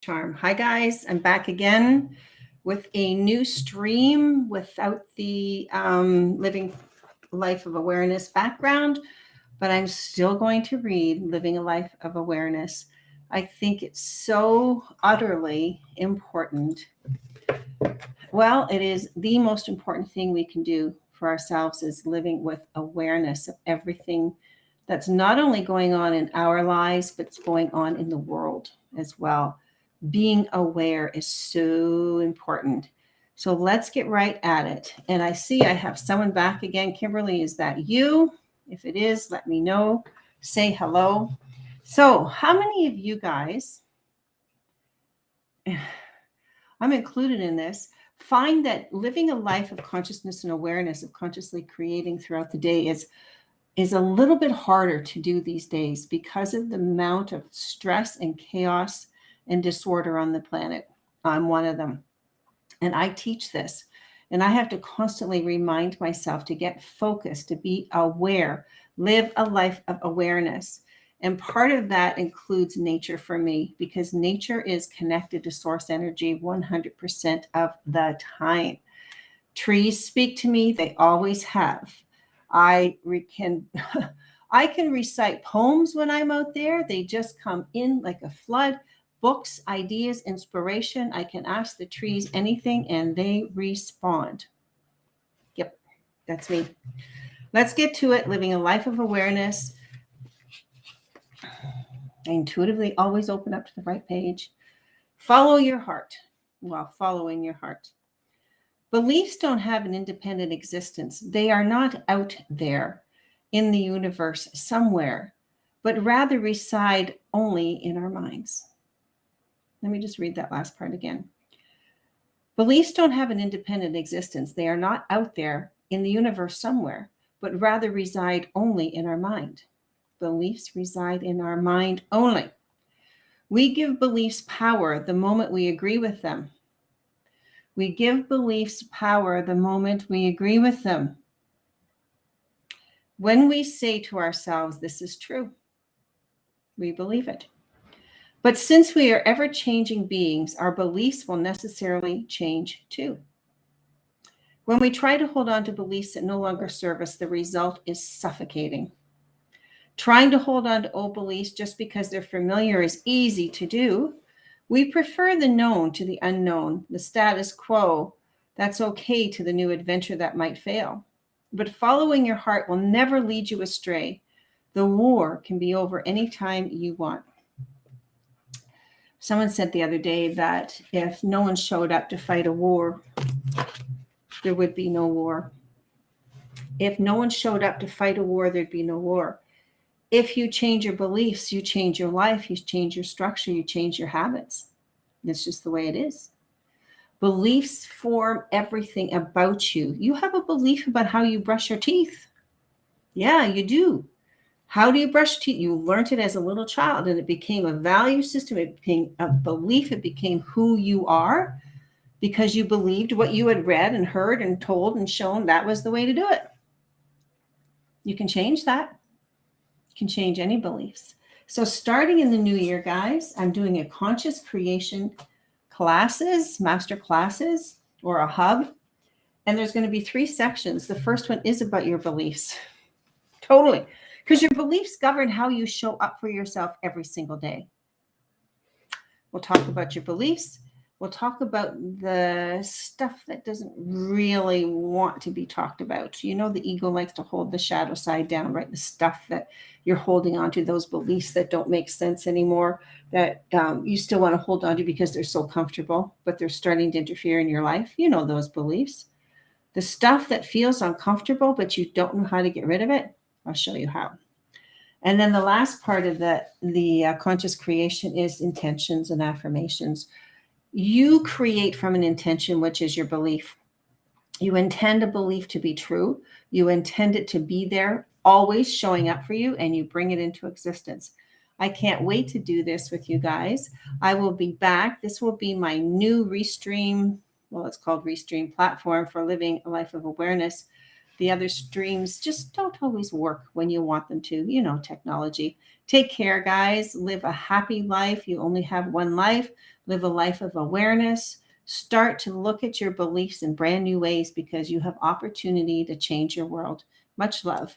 Charm. Hi, guys. I'm back again with a new stream without the Living Life of Awareness background, but I'm still going to read Living a Life of Awareness. I think it's so utterly important. Well, it is the most important thing we can do for ourselves is living with awareness of everything that's not only going on in our lives, but it's going on in the world as well. Being aware is so important. So let's get right at it. And I see I have someone back again. Kimberly, is that you? If it is, let me know. Say hello. So, how many of you guys, I'm included in this, find that living a life of consciousness and awareness, of consciously creating throughout the day is a little bit harder to do these days because of the amount of stress and chaos and disorder on the planet? I'm one of them. And I teach this. And I have to constantly remind myself to get focused, to be aware, live a life of awareness. And part of that includes nature for me, because nature is connected to source energy 100% of the time. Trees speak to me, they always have. I can I can recite poems when I'm out there. They just come in like a flood. Books, ideas, inspiration. I can ask the trees anything and they respond. Yep, that's me. Let's get to it. Living a life of awareness. I intuitively always open up to the right page. Follow your heart while following your heart. Beliefs don't have an independent existence. They are not out there in the universe somewhere, but rather reside only in our minds. Let me just read that last part again. Beliefs don't have an independent existence. They are not out there in the universe somewhere, but rather reside only in our mind. Beliefs reside in our mind only. We give beliefs power the moment we agree with them. We give beliefs power the moment we agree with them. When we say to ourselves, this is true, we believe it. But since we are ever-changing beings, our beliefs will necessarily change too. When we try to hold on to beliefs that no longer serve us, the result is suffocating. Trying to hold on to old beliefs just because they're familiar is easy to do. We prefer the known to the unknown, the status quo that's okay to the new adventure that might fail. But following your heart will never lead you astray. The war can be over anytime you want. Someone said the other day that if no one showed up to fight a war, there would be no war. If no one showed up to fight a war, there'd be no war. If you change your beliefs, you change your life, you change your structure, you change your habits. It's just the way it is. Beliefs form everything about you. You have a belief about how you brush your teeth. Yeah, you do. How do you brush teeth? You learned it as a little child and it became a value system. It became a belief. It became who you are because you believed what you had read and heard and told and shown that was the way to do it. You can change that. You can change any beliefs. So starting in the new year, guys, I'm doing a conscious creation classes, master classes, or a hub. And there's going to be 3 sections. The first one is about your beliefs. Totally. Because your beliefs govern how you show up for yourself every single day. We'll talk about your beliefs. We'll talk about the stuff that doesn't really want to be talked about. You know, the ego likes to hold the shadow side down, right? The stuff that you're holding on to, those beliefs that don't make sense anymore, that you still want to hold on to because they're so comfortable, but they're starting to interfere in your life. You know those beliefs. The stuff that feels uncomfortable, but you don't know how to get rid of it. I'll show you how. And then the last part of the conscious creation is intentions and affirmations. You create from an intention, which is your belief. You intend a belief to be true. You intend it to be there, always showing up for you, and you bring it into existence. I can't wait to do this with you guys. I will be back. This will be my new Restream, well, it's called Restream platform for living a life of awareness. the other streams just don't always work when you want them to. You know, technology. Take care, guys. Live a happy life. You only have one life. Live a life of awareness. Start to look at your beliefs in brand new ways because you have opportunity to change your world. Much love.